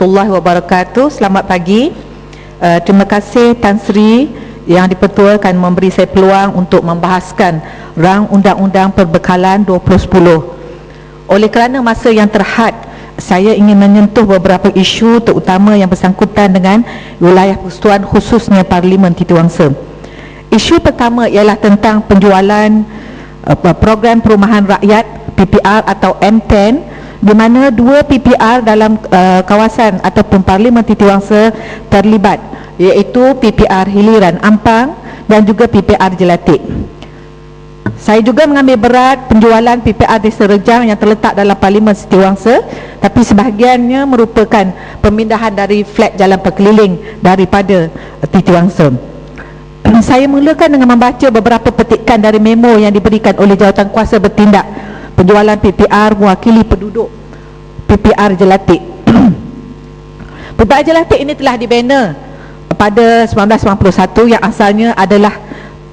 warahmatullahi wabarakatuh. Selamat pagi. Terima kasih Tan Sri yang dipertuakan memberi saya peluang untuk membahaskan rang undang-undang perbekalan 2010. Oleh kerana masa yang terhad, saya ingin menyentuh beberapa isu terutama yang bersangkutan dengan wilayah persekutuan khususnya Parlimen Titiwangsa. Isu pertama ialah tentang penjualan program perumahan rakyat PPR atau M10, di mana dua PPR dalam kawasan ataupun Parlimen Titiwangsa terlibat, iaitu PPR Hiliran Ampang dan juga PPR Jelatik. Saya juga mengambil berat penjualan PPR Desa Rejang yang terletak dalam Parlimen Titiwangsa, tapi sebahagiannya merupakan pemindahan dari flat jalan perkeliling daripada Titiwangsa. Saya mulakan dengan membaca beberapa petikan dari memo yang diberikan oleh Jawatankuasa Bertindak Penjualan PPR mewakili penduduk PPR Jelatik. PPR Jelatik ini telah dibina pada 1991 yang asalnya adalah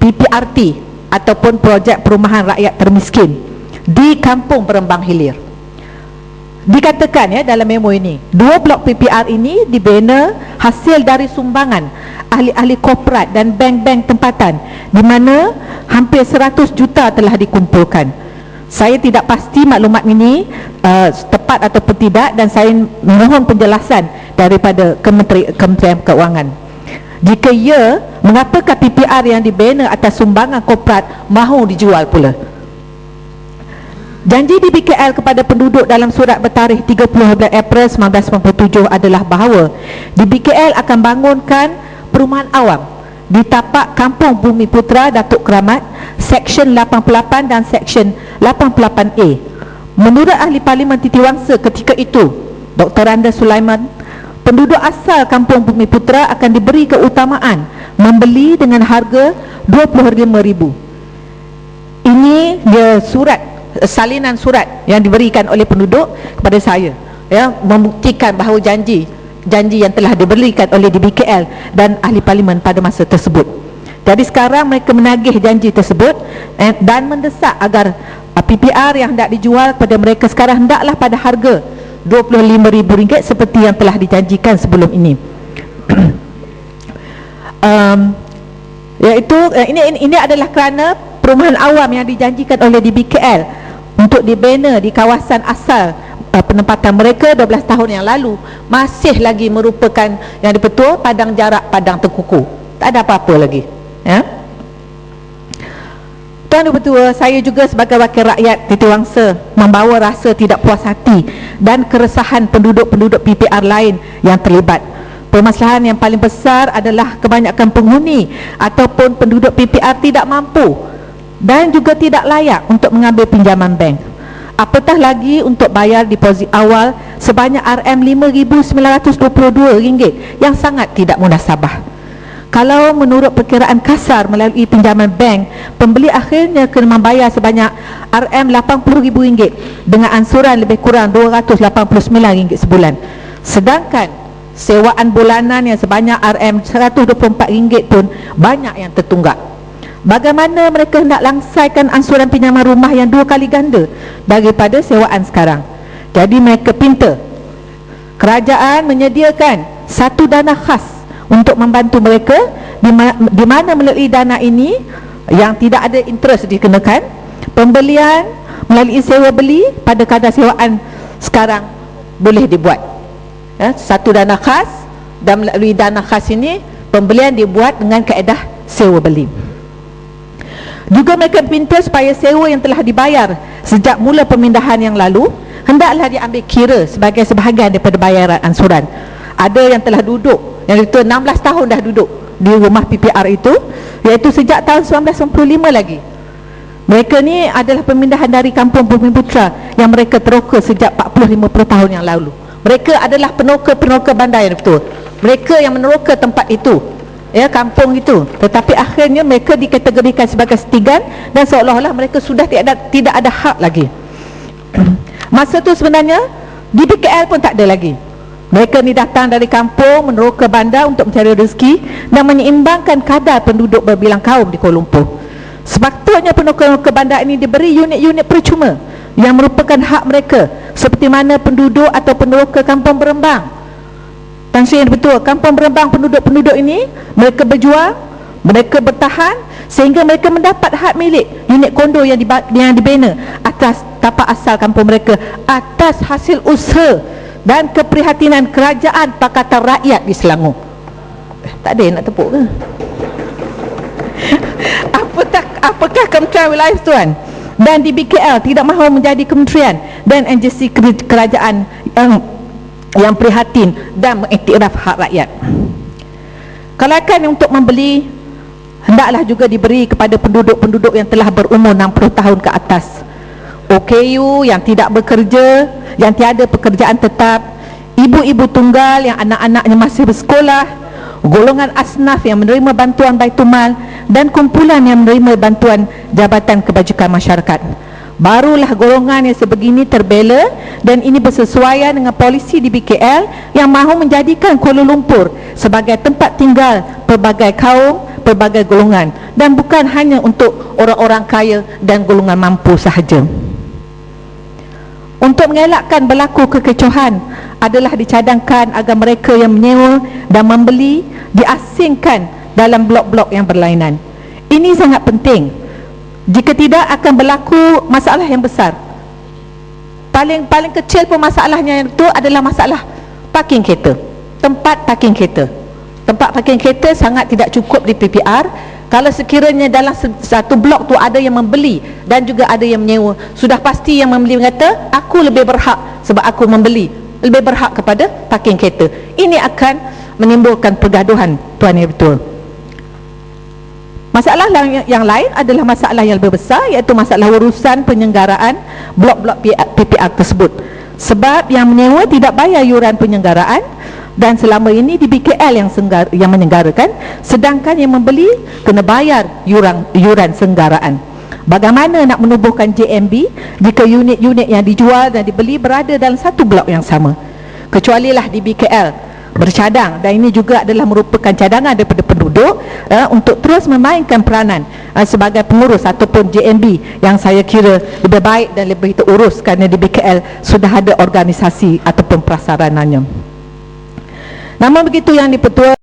PPRT ataupun Projek Perumahan Rakyat Termiskin di Kampung Perembang Hilir. Dikatakan dalam memo ini, dua blok PPR ini dibina hasil dari sumbangan ahli-ahli korporat dan bank-bank tempatan, di mana hampir 100 juta telah dikumpulkan. Saya tidak pasti maklumat ini tepat ataupun tidak, dan saya mohon penjelasan daripada Kementerian Keuangan. Jika ya, mengapakah PPR yang dibina atas sumbangan korporat mahu dijual pula? Janji di BKL kepada penduduk dalam surat bertarikh 30 April 1997 adalah bahawa di BKL akan bangunkan perumahan awam di tapak Kampung Bumi Putra Datuk Keramat, Seksyen 88 dan Seksyen 88A. Menurut ahli Parlimen Titiwangsa ketika itu, Dr. Randa Sulaiman, penduduk asal Kampung Bumi Putra akan diberi keutamaan membeli dengan harga RM25,000. Ini dia salinan surat yang diberikan oleh penduduk kepada saya, membuktikan bahawa janji yang telah diberikan oleh DBKL dan ahli parlimen pada masa tersebut. Jadi sekarang mereka menagih janji tersebut dan mendesak agar PPR yang hendak dijual kepada mereka sekarang hendaklah pada harga RM25,000 seperti yang telah dijanjikan sebelum ini. Ini adalah kerana perumahan awam yang dijanjikan oleh DBKL untuk dibina di kawasan asal penempatan mereka 12 tahun yang lalu masih lagi merupakan yang dipetua padang jarak, padang terkuku, tak ada apa-apa lagi. Tuan Dipertua, saya juga sebagai wakil rakyat Titiwangsa membawa rasa tidak puas hati dan keresahan penduduk-penduduk PPR lain yang terlibat. Permasalahan yang paling besar adalah kebanyakan penghuni ataupun penduduk PPR tidak mampu dan juga tidak layak untuk mengambil pinjaman bank, apatah lagi untuk bayar deposit awal sebanyak RM5,922 yang sangat tidak munasabah. Kalau menurut perkiraan kasar melalui pinjaman bank, pembeli akhirnya kena membayar sebanyak RM80,000 dengan ansuran lebih kurang RM289 sebulan. Sedangkan sewaan bulanan yang sebanyak RM124 pun banyak yang tertunggak. Bagaimana mereka hendak langsaikan ansuran pinjaman rumah yang 2 kali ganda daripada sewaan sekarang? Jadi mereka pinta kerajaan menyediakan satu dana khas untuk membantu mereka, di mana melalui dana ini yang tidak ada interest dikenakan, pembelian melalui sewa beli pada kadar sewaan sekarang boleh dibuat. Satu dana khas, dan melalui dana khas ini pembelian dibuat dengan kaedah sewa beli. Juga mereka pinta supaya sewa yang telah dibayar sejak mula pemindahan yang lalu hendaklah diambil kira sebagai sebahagian daripada bayaran ansuran. Ada yang telah duduk, yang itu 16 tahun dah duduk di rumah PPR itu, iaitu sejak tahun 1995 lagi. Mereka ni adalah pemindahan dari Kampung Bumi Putra yang mereka teroka sejak 40-50 tahun yang lalu. Mereka adalah penoka-penoka bandar yang betul. Mereka yang meneroka tempat itu, kampung itu. Tetapi akhirnya mereka dikategorikan sebagai setigan dan seolah-olah mereka sudah tidak ada hak lagi. Masa tu sebenarnya di BKL pun tak ada lagi. Mereka ni datang dari kampung meneroka bandar untuk mencari rezeki dan menyeimbangkan kadar penduduk berbilang kaum di Kuala Lumpur. Sepatutnya penoka-penoka bandar ini diberi unit-unit percuma yang merupakan hak mereka, seperti mana penduduk atau peneroka Kampung Berembang Tan Sri yang betul, Kampung Berembang penduduk-penduduk ini, mereka berjuang, mereka bertahan sehingga mereka mendapat hak milik unit kondo yang dibina atas tapak asal kampung mereka, atas hasil usaha dan keprihatinan kerajaan Pakatan Rakyat di Selangor. Tak ada yang nak tepuk ke? Apakah Kementerian Wilayah Tuan dan di BKL tidak mahu menjadi kementerian dan agensi kerajaan yang prihatin dan mengiktiraf hak rakyat? Kelayakan untuk membeli hendaklah juga diberi kepada penduduk-penduduk yang telah berumur 60 tahun ke atas, OKU yang tidak bekerja, yang tiada pekerjaan tetap, ibu-ibu tunggal yang anak-anaknya masih bersekolah, golongan asnaf yang menerima bantuan Baitumal, dan kumpulan yang menerima bantuan Jabatan Kebajikan Masyarakat. Barulah golongan yang sebegini terbela, dan ini bersesuaian dengan polisi di BKL yang mahu menjadikan Kuala Lumpur sebagai tempat tinggal pelbagai kaum, pelbagai golongan, dan bukan hanya untuk orang-orang kaya dan golongan mampu sahaja. Untuk mengelakkan berlaku kekecohan adalah dicadangkan agar mereka yang menyewa dan membeli diasingkan dalam blok-blok yang berlainan. Ini sangat penting. Jika tidak, akan berlaku masalah yang besar. Paling kecil pun masalahnya itu adalah masalah parking kereta, tempat parking kereta. Tempat parking kereta sangat tidak cukup di PPR. Kalau sekiranya dalam satu blok tu ada yang membeli dan juga ada yang menyewa, sudah pasti yang membeli kata, aku lebih berhak sebab aku membeli, lebih berhak kepada parking kereta. Ini akan menimbulkan pergaduhan, tuan yang betul. Masalah yang lain adalah masalah yang lebih besar, iaitu masalah urusan penyelenggaraan blok-blok PPR tersebut. Sebab yang menyewa tidak bayar yuran penyelenggaraan, dan selama ini di BKL yang menyelenggarakan, sedangkan yang membeli kena bayar yuran senggaraan. Bagaimana nak menubuhkan JMB jika unit-unit yang dijual dan dibeli berada dalam satu blok yang sama? Kecualilah di BKL bercadang, dan ini juga adalah merupakan cadangan daripada penduduk untuk terus memainkan peranan sebagai pengurus ataupun JMB, yang saya kira lebih baik dan lebih terurus kerana di BKL sudah ada organisasi ataupun prasarananya. Namun begitu yang di-Pertua